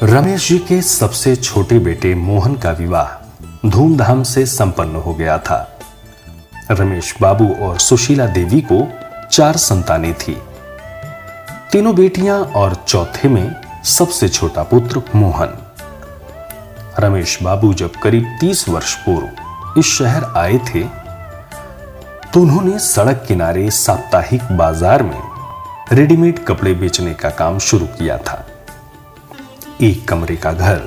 रमेश जी के सबसे छोटे बेटे मोहन का विवाह धूमधाम से संपन्न हो गया था। रमेश बाबू और सुशीला देवी को 4 संतानें थी, तीनों बेटियां और चौथे में सबसे छोटा पुत्र मोहन। रमेश बाबू जब करीब 30 वर्ष पूर्व इस शहर आए थे तो उन्होंने सड़क किनारे साप्ताहिक बाजार में रेडीमेड कपड़े बेचने का काम शुरू किया था। एक कमरे का घर,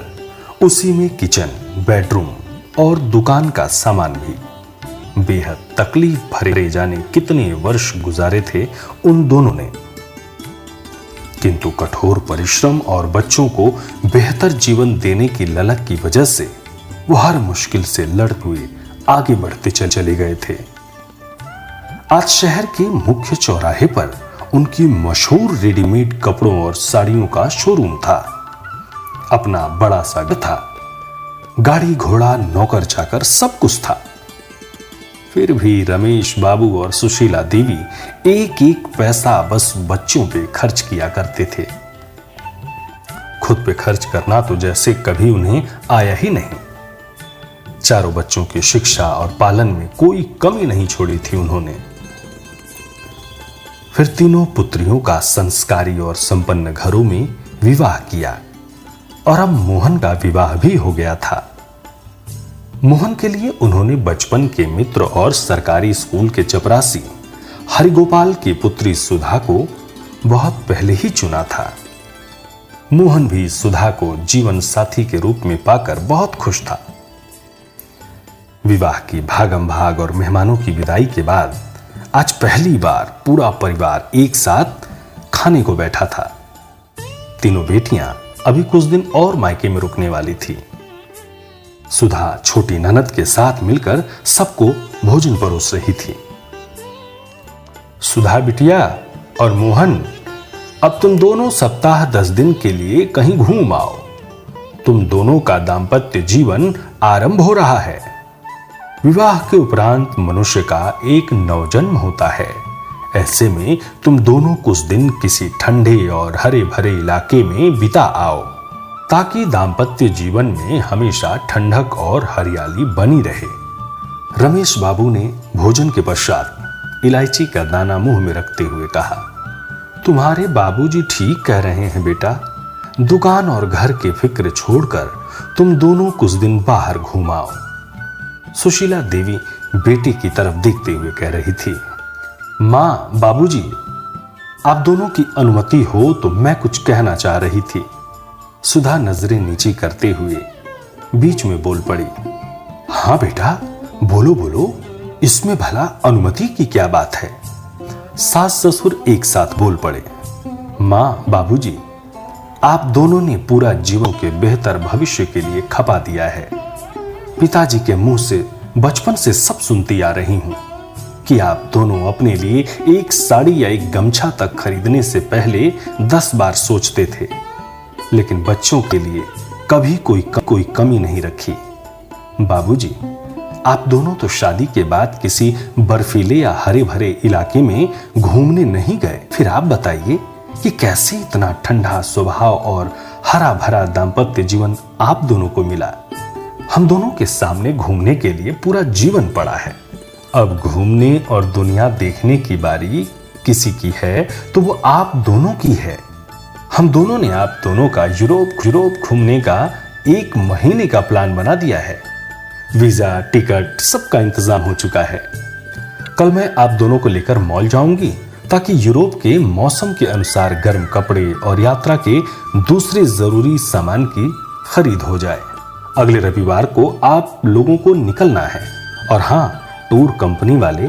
उसी में किचन, बेडरूम और दुकान का सामान भी। बेहद तकलीफ भरे जाने कितने वर्ष गुजारे थे उन दोनों ने, किंतु कठोर परिश्रम और बच्चों को बेहतर जीवन देने की ललक की वजह से वो हर मुश्किल से लड़ते हुए आगे बढ़ते चले गए थे। आज शहर के मुख्य चौराहे पर उनकी मशहूर रेडीमेड कपड़ों और साड़ियों का शोरूम था। अपना बड़ा सा घर था, गाड़ी घोड़ा नौकर चाकर सब कुछ था। फिर भी रमेश बाबू और सुशीला देवी एक एक पैसा बस बच्चों पे खर्च किया करते थे। खुद पे खर्च करना तो जैसे कभी उन्हें आया ही नहीं। चारों बच्चों की शिक्षा और पालन में कोई कमी नहीं छोड़ी थी उन्होंने। फिर तीनों पुत्रियों का संस्कारी और संपन्न घरों में विवाह किया और अब मोहन का विवाह भी हो गया था। मोहन के लिए उन्होंने बचपन के मित्र और सरकारी स्कूल के चपरासी हरिगोपाल की पुत्री सुधा को बहुत पहले ही चुना था। मोहन भी सुधा को जीवन साथी के रूप में पाकर बहुत खुश था। विवाह की भागम भाग और मेहमानों की विदाई के बाद आज पहली बार पूरा परिवार एक साथ खाने को बैठा था। तीनों बेटियां अभी कुछ दिन और मायके में रुकने वाली थी। सुधा छोटी ननद के साथ मिलकर सबको भोजन परोस रही थी। सुधा बिटिया और मोहन, अब तुम दोनों सप्ताह 10 दिन के लिए कहीं घूम आओ। तुम दोनों का दाम्पत्य जीवन आरंभ हो रहा है। विवाह के उपरांत मनुष्य का एक नवजन्म होता है। ऐसे में तुम दोनों कुछ दिन किसी ठंडे और हरे भरे इलाके में बिता आओ, ताकि दाम्पत्य जीवन में हमेशा ठंडक और हरियाली बनी रहे। रमेश बाबू ने भोजन के पश्चात इलायची का दाना मुंह में रखते हुए कहा, तुम्हारे बाबूजी ठीक कह रहे हैं बेटा। दुकान और घर के फिक्र छोड़कर तुम दोनों कुछ दिन बाहर घूमाओ। सुशीला देवी बेटी की तरफ देखते हुए कह रही थी, मां, बाबूजी, आप दोनों की अनुमति हो तो मैं कुछ कहना चाह रही थी। सुधा नजरें नीची करते हुए बीच में बोल पड़ी, हां बेटा, बोलो बोलो, इसमें भला अनुमति की क्या बात है। सास ससुर एक साथ बोल पड़े, मां, बाबूजी, आप दोनों ने पूरा जीवन के बेहतर भविष्य के लिए खपा दिया है। पिताजी के मुंह से बचपन से सब सुनती आ रही हूं कि आप दोनों अपने लिए एक साड़ी या एक गमछा तक खरीदने से पहले 10 बार सोचते थे, लेकिन बच्चों के लिए कभी कोई कमी नहीं रखी। बाबूजी, आप दोनों तो शादी के बाद किसी बर्फीले या हरे भरे इलाके में घूमने नहीं गए। फिर आप बताइए कि कैसे इतना ठंडा स्वभाव और हरा भरा दाम्पत्य जीवन आप दोनों को मिला। हम दोनों के सामने घूमने के लिए पूरा जीवन पड़ा है। अब घूमने और दुनिया देखने की बारी किसी की है तो वो आप दोनों की है। हम दोनों ने आप दोनों का यूरोप घूमने का 1 महीने का प्लान बना दिया है। वीजा, टिकट सबका इंतजाम हो चुका है। कल मैं आप दोनों को लेकर मॉल जाऊंगी ताकि यूरोप के मौसम के अनुसार गर्म कपड़े और यात्रा के दूसरे जरूरी सामान की खरीद हो जाए। अगले रविवार को आप लोगों को निकलना है और हां, टूर कंपनी वाले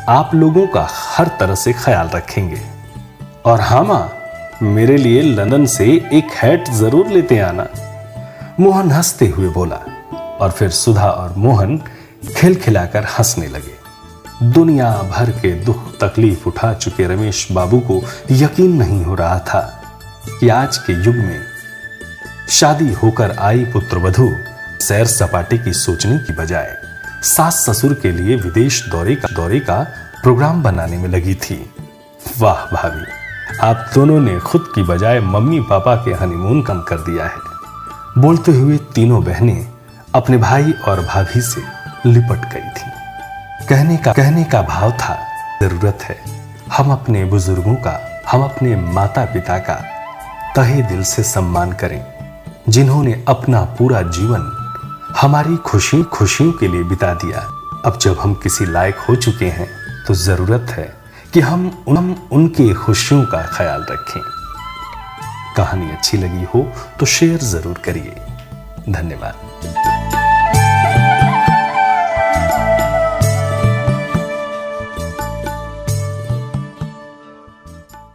आप लोगों का हर तरह से ख्याल रखेंगे। और हां मां, मेरे लिए लंदन से एक हैट जरूर लेते आना। मोहन हंसते हुए बोला और फिर सुधा और मोहन खिलखिलाकर हंसने लगे। दुनिया भर के दुख तकलीफ उठा चुके रमेश बाबू को यकीन नहीं हो रहा था कि आज के युग में शादी होकर आई पुत्रवधू सैर सपाटे की सोचने की बजाय सास ससुर के लिए विदेश दौरे का प्रोग्राम बनाने में लगी थी। वाह भाभी, आप दोनों ने खुद की बजाय मम्मी पापा के हनीमून कम कर दिया है। बोलते हुए तीनों बहनें अपने भाई और भाभी से लिपट गई थीं। कहने का भाव था, जरूरत है हम अपने बुजुर्गों का, हम अपने माता पिता का तहे दिल से सम्मान करें, जिन्होंने अपना पूरा जीवन हमारी खुशियों के लिए बिता दिया। अब जब हम किसी लायक हो चुके हैं तो जरूरत है कि हम उनके खुशियों का ख्याल रखें। कहानी अच्छी लगी हो तो शेयर जरूर करिए। धन्यवाद।